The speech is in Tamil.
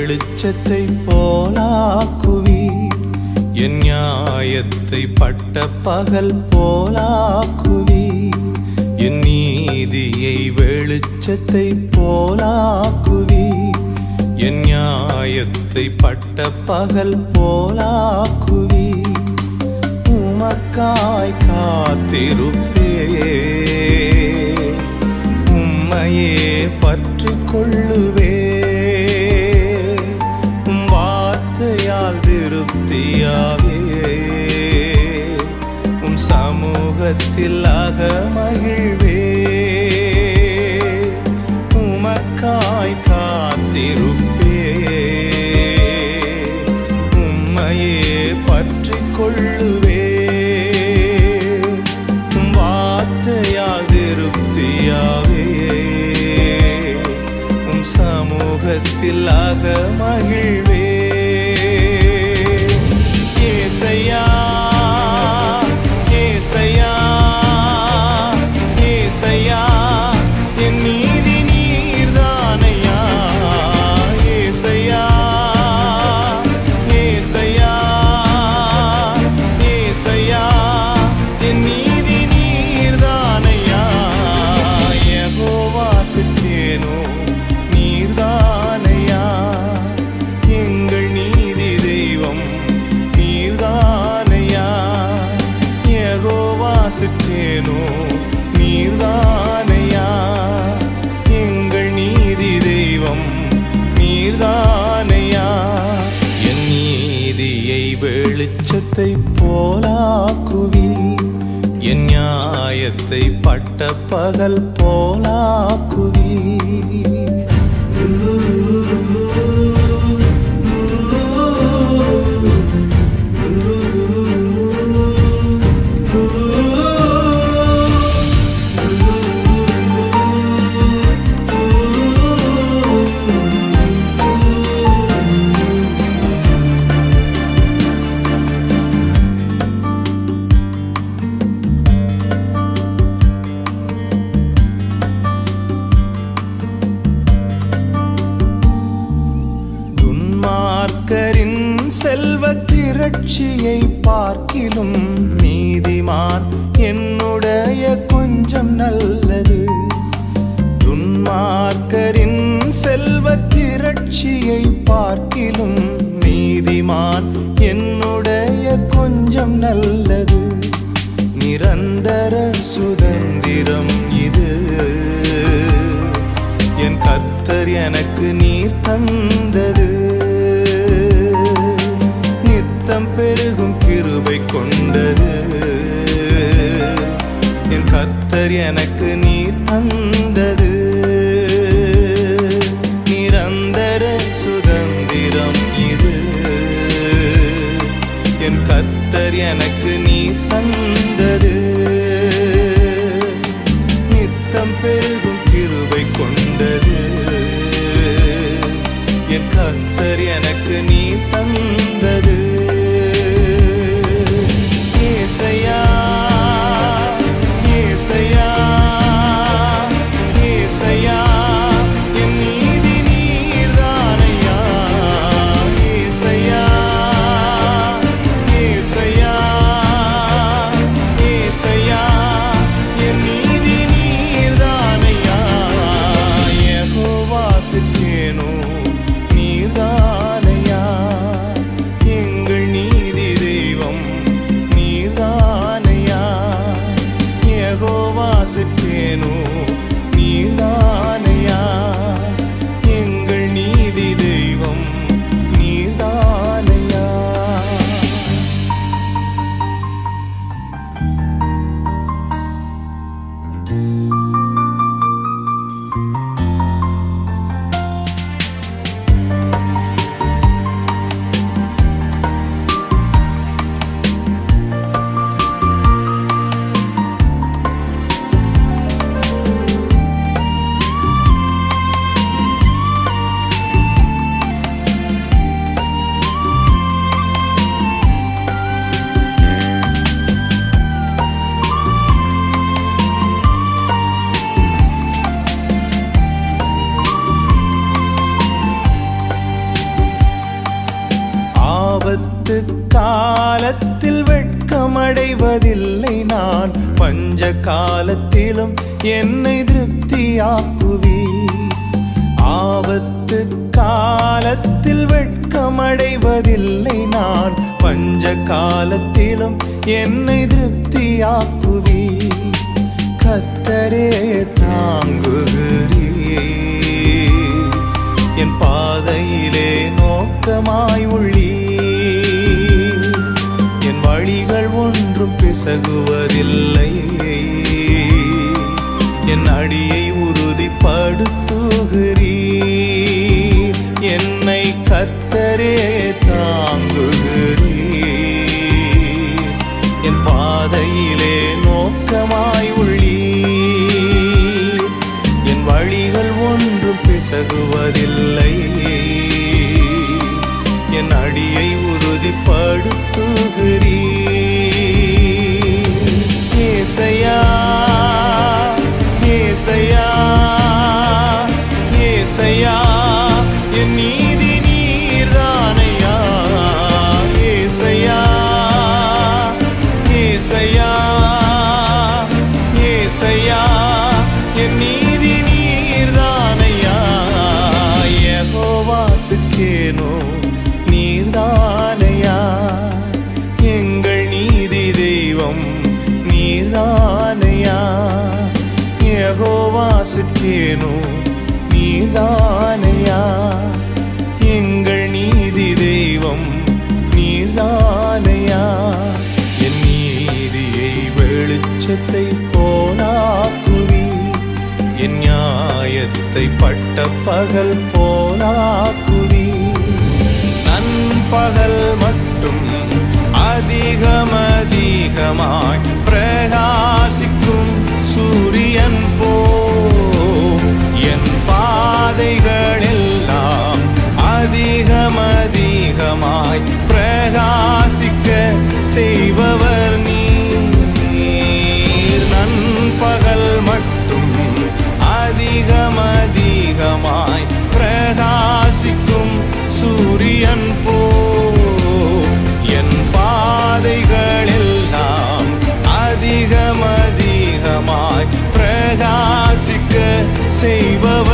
வெளிச்சத்தை போலாக்குவீர். என் நியாயத்தை பட்ட பகல் போலாக்குவீர். என் நீதியை வெளிச்சத்தை போலாக்குவீர். என் நியாயத்தை பட்ட பகல் போலாக்குவீர். உமக்காய் காத்திருப்பே, உம்மையே பற்றி கொள்ளுவே. உம் வார்த்தையால் திருப்தியாவே, உம் சமூகத்தில் அகமகிழ்வே. உமக்காய் காத்திருப்பே, உம்மையே பற்றி கொள்ளுவே. உம் வார்த்தையால் திருப்தியாவே, உம் சமூகத்தில் அகமகிழ்வே. ஏசையா ஏசையா ஏசையா, என் நீதி நீர்தானையா. ஏசையா ஏசையா ஏசையா, என் நீதி நீர்தானையா. யெகோவா சித்தேனோ நீர்தானையா, எங்கள் நீதி தெய்வம் நீர்தானையா. யெகோவா சித்தேனோ நீர்தானையா, எங்கள் நீதி தெய்வம் நீர்தானையா. என் நீதியை வெளிச்சத்தை போலாக்குவீர். என் நியாயத்தை பட்ட பகல் போலாக்குவீர். துன்மார்க்கரின் செல்வத் திரட்சியை பார்க்கிலும் நீதிமான் என்னுடைய கொஞ்சம் நல்லது. துன்மார்க்கரின் செல்வத் திரட்சியை பார்க்கிலும் நீதிமான் என்னுடைய கொஞ்சம் நல்லது. நிரந்தர சுதந்திரம் இது, என் கர்த்தர் எனக்கு நீர் தந்தது. நித்தம் பெருகும் கிருபை கொண்டது, என் கர்த்தர் எனக்கு நீர் தந்தது. நிரந்தர சுதந்திரம் இது, என் கர்த்தர் எனக்கு நீர் தந்தது. நித்தம் பெருகும் கிருபை கொண்டது, என் கர்த்தர் எனக்கு நீர் தந்தது. ஏசையா ஏசையா காலத்தில் வெட்கமடைவதில்லை நான், பஞ்ச காலத்திலும் என்னை திருப்தியாக்குவீர். ஆபத்து காலத்தில் வெட்கமடைவதில்லை நான், பஞ்ச காலத்திலும் என்னை திருப்தியாக்குவீர். கர்த்தரே தாங்குகிறீர், என் பாதையிலே நோக்கமாய் உள்ளீர். என் வழிகள் ஒன்றும் பிசகுவதில்லை, என் அடியை உறுதிப்படுத்துகிறீர். என்னை கர்த்தரே தாங்குகிறீர், என் பாதையிலே நோக்கமாய் உள்ளீர். என் வழிகள் ஒன்றும் பிசகுவதில்லை, என் அடியை உறுதிப்படுத்துகிறீர். ஏசையா ஏசையா ஏசையா, என் நீதி நீர்தானையா. ஏசையா ஏசையா ஏசையா, என் நீதி நீர்தானையா. யெகோவாசுக்கேனோ நீர்தானையா, எங்கள் நீதி தெய்வம் நீர்தானையா. யெகோவாசுக்கேனோ நீர்தானையா, எங்கள் நீதி தெய்வம் நீர்தானையா. என் நீதியை வெளிச்சத்தை போலாக்குவீர், என் நியாயத்தை பட்ட பகல் போலாக்குவீர். நண்பகல் மட்டும் அதிகமாய் பிரகாசிக்கும் சூரியன் போ, என் பாதைகள் எல்லாம் அதிகமாய் பிரகாசிக்க செய்பவர் நீர். நண்பகல் மட்டும் அதிகமாய் பிரகாசிக்கும் சூரியன் போ, என் பாதைகள் எல்லாம் அதிகமாய் பிரகாசிக்க செய்பவர்